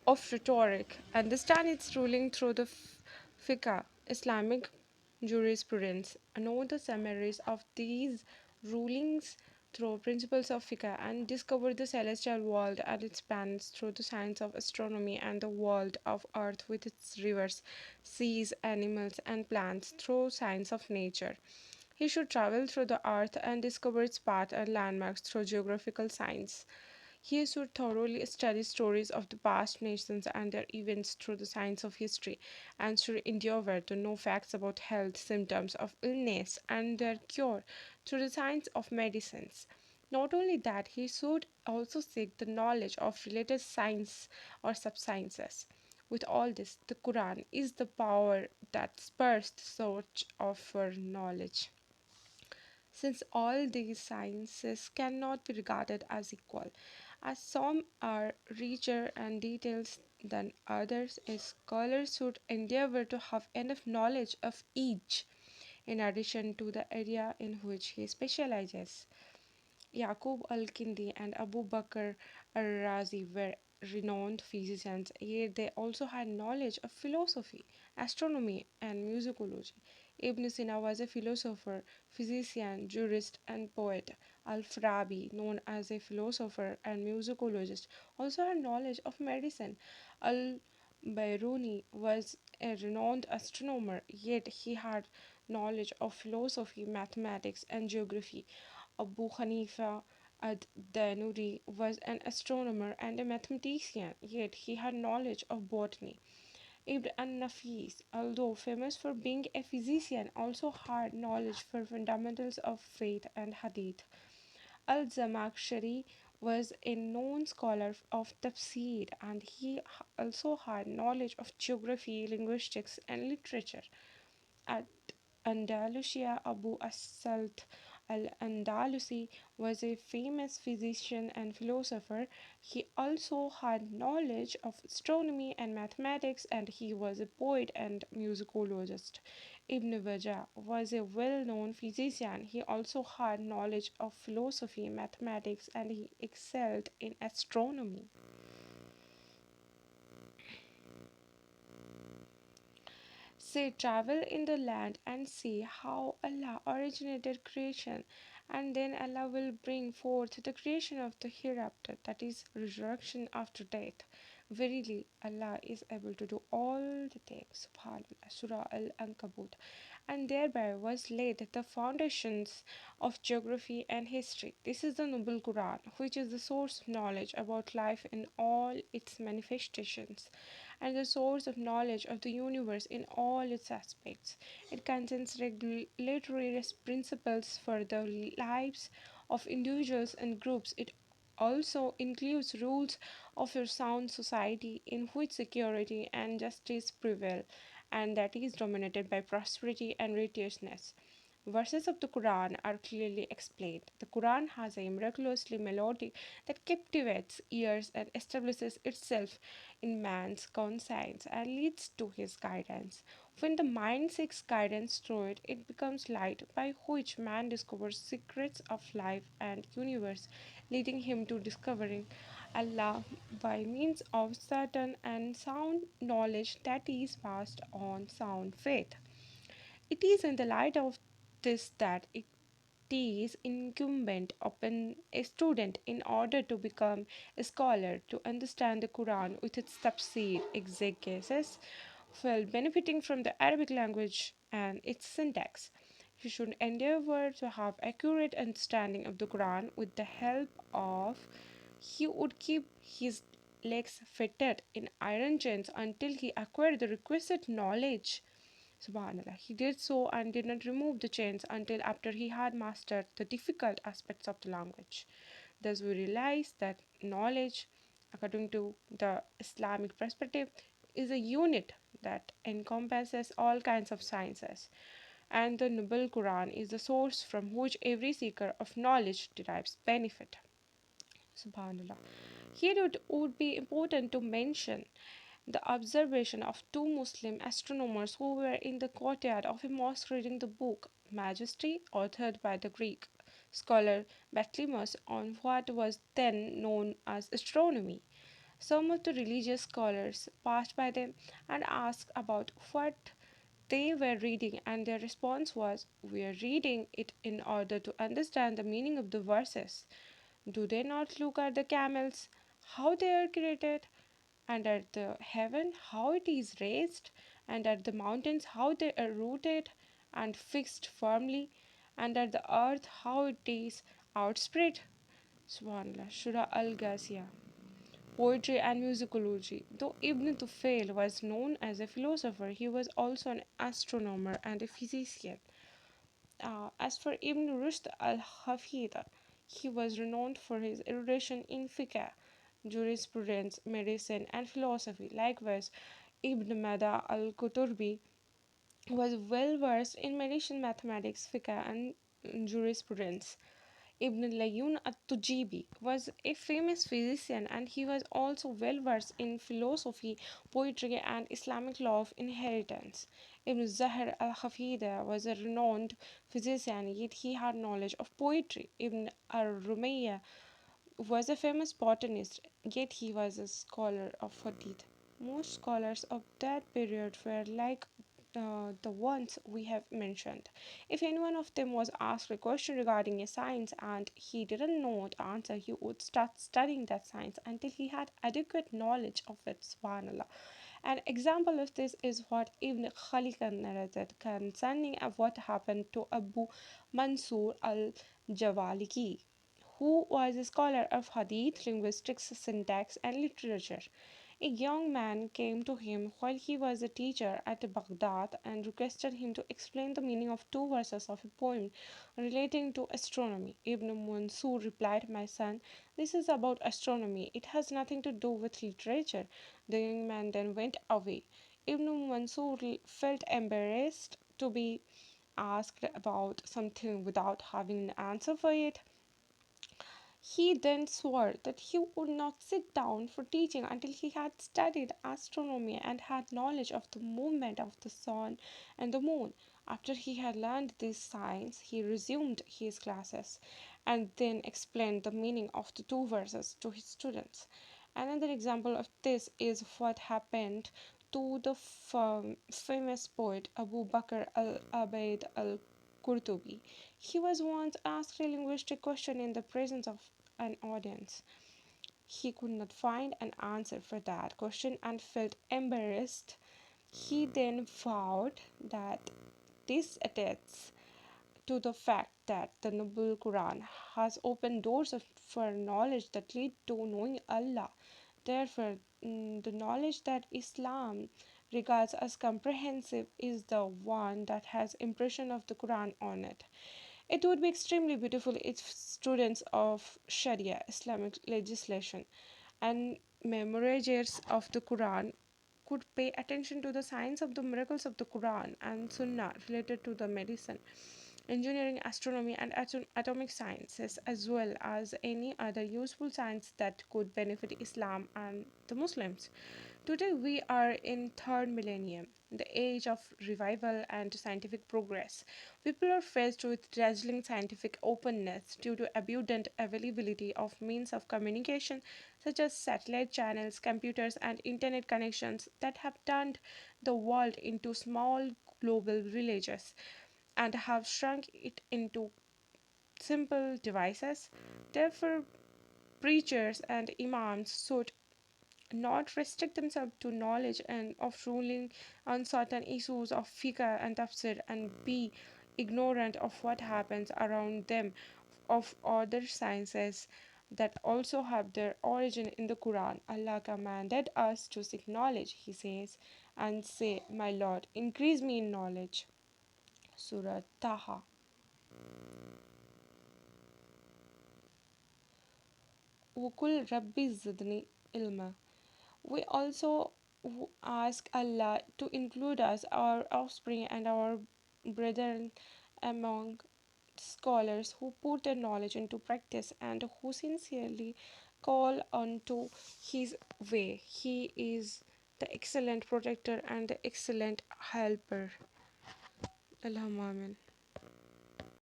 of rhetoric, understand its ruling through the fiqh, Islamic jurisprudence, know the summaries of these rulings through principles of fiqh, and discover the celestial world and its planets through the science of astronomy, and the world of earth with its rivers, seas, animals, and plants through science of nature. He should travel through the earth and discover its path and landmarks through geographical science. He should thoroughly study stories of the past nations and their events through the science of history, and should endeavor to know facts about health, symptoms of illness, and their cure through the science of medicines. Not only that, he should also seek the knowledge of related science or subsciences. With all this, the Quran is the power that spurs the search of for knowledge. Since all these sciences cannot be regarded as equal, as some are richer and details than others, a scholar should endeavor to have enough knowledge of each in addition to the area in which he specializes. Yaqub al-Kindi and Abu Bakr al-Razi were renowned physicians, yet they also had knowledge of philosophy, astronomy, and musicology. Ibn Sina was a philosopher, physician, jurist, and poet. Al-Farabi, known as a philosopher and musicologist, also had knowledge of medicine. Al-Biruni was a renowned astronomer, yet he had knowledge of philosophy, mathematics, and geography. Abu Hanifa ad-Danuri was an astronomer and a mathematician, yet he had knowledge of botany. Ibn an-Nafis, although famous for being a physician, also had knowledge for fundamentals of faith and hadith. Al-Zamakhshari was a known scholar of tafsir, and he also had knowledge of geography, linguistics, and literature. At Andalusia, Abu as-Salt al-Andalusi was a famous physician and philosopher. He also had knowledge of astronomy and mathematics, and he was a poet and musicologist. Ibn Wajah was a well-known physician. He also had knowledge of philosophy, mathematics, and he excelled in astronomy. Say, travel in the land and see how Allah originated creation, and then Allah will bring forth the creation of the hereafter, that is, resurrection after death. Verily, Allah is able to do all the things. Subhanallah. Surah Al Ankabut. And thereby was laid the foundations of geography and history. This is the Noble Quran, which is the source of knowledge about life in all its manifestations and the source of knowledge of the universe in all its aspects. It contains regulatory principles for the lives of individuals and groups. It also includes rules of a sound society in which security and justice prevail, and that is dominated by prosperity and righteousness. Verses of the Quran are clearly explained. The Quran has a miraculously melody that captivates ears and establishes itself in man's conscience and leads to his guidance. When the mind seeks guidance through it, it becomes light by which man discovers secrets of life and universe, leading him to discovering Allah by means of certain and sound knowledge that is passed on sound faith. It is in the light of this that it is incumbent upon a student in order to become a scholar to understand the Quran with its tafsir exegesis while benefiting from the Arabic language and its syntax. He should endeavor to have accurate understanding of the Quran with the help of he would keep his legs fitted in iron chains until he acquired the requisite knowledge. Subhanallah. He did so and did not remove the chains until after he had mastered the difficult aspects of the language. Thus, we realize that knowledge, according to the Islamic perspective, is a unit that encompasses all kinds of sciences, and the Noble Quran is the source from which every seeker of knowledge derives benefit. Subhanallah. Here it would be important to mention the observation of two Muslim astronomers who were in the courtyard of a mosque reading the book Majesty, authored by the Greek scholar Bathymus on what was then known as astronomy. Some of the religious scholars passed by them and asked about what they were reading, and their response was, "We are reading it in order to understand the meaning of the verses. Do they not look at the camels, how they are created, and at the heaven, how it is raised, and at the mountains, how they are rooted and fixed firmly, and at the earth, how it is outspread?" Subhanallah. Surah Al Ghasiyah. Poetry and musicology. Though Ibn Tufail was known as a philosopher, he was also an astronomer and a physician. As for Ibn Rushd al-Hafid, he was renowned for his erudition in fiqh, jurisprudence, medicine, and philosophy. Likewise, Ibn Mada al-Kuturbi was well versed in medicine, mathematics, fiqh, and jurisprudence. Ibn Layun at-Tujibi was a famous physician, and he was also well versed in philosophy, poetry, and Islamic law of inheritance. Ibn Zahir al-Hafida was a renowned physician, yet he had knowledge of poetry. Ibn al-Rumayya was a famous botanist, yet he was a scholar of hadith. Most scholars of that period were like the ones we have mentioned. If any one of them was asked a question regarding a science and he didn't know the answer, he would start studying that science until he had adequate knowledge of it. Subhanallah. An example of this is what Ibn Khalikan narrated concerning what happened to Abu Mansur al Jawaliki, who was a scholar of hadith, linguistics, syntax, and literature. A young man came to him while he was a teacher at Baghdad and requested him to explain the meaning of two verses of a poem relating to astronomy. Ibn Mansur replied, "My son, this is about astronomy. It has nothing to do with literature." The young man then went away. Ibn Mansur felt embarrassed to be asked about something without having an answer for it. He then swore that he would not sit down for teaching until he had studied astronomy and had knowledge of the movement of the sun and the moon. After he had learned these science, he resumed his classes and then explained the meaning of the two verses to his students. Another example of this is what happened to the famous poet Abu Bakr al-Abaid al-Qurtubi. He was once asked a linguistic question in the presence of an audience. He could not find an answer for that question and felt embarrassed. He then vowed that this attests to the fact that the noble Quran has opened doors for knowledge that lead to knowing Allah. Therefore, the knowledge that Islam regards as comprehensive is the one that has impression of the Quran on it. It would be extremely beautiful if students of Sharia, Islamic legislation, and memorizers of the Quran could pay attention to the science of the miracles of the Quran and Sunnah related to the medicine, engineering, astronomy, and atomic sciences, as well as any other useful science that could benefit Islam and the Muslims. Today we are in third millennium, the age of revival and scientific progress. People are faced with dazzling scientific openness due to abundant availability of means of communication such as satellite channels, computers, and internet connections that have turned the world into small global villages and have shrunk it into simple devices. Therefore, preachers and imams should not restrict themselves to knowledge and of ruling on certain issues of fiqh and tafsir and be ignorant of what happens around them of other sciences that also have their origin in the Quran. Allah commanded us to seek knowledge, he says, and say, "My Lord, increase me in knowledge." Surah Taha. وَقُلْ رَبِّ زِدْنِي ilma. We also ask Allah to include us, our offspring, and our brethren among scholars who put their knowledge into practice and who sincerely call unto His way. He is the excellent protector and the excellent helper. Allahumma amin.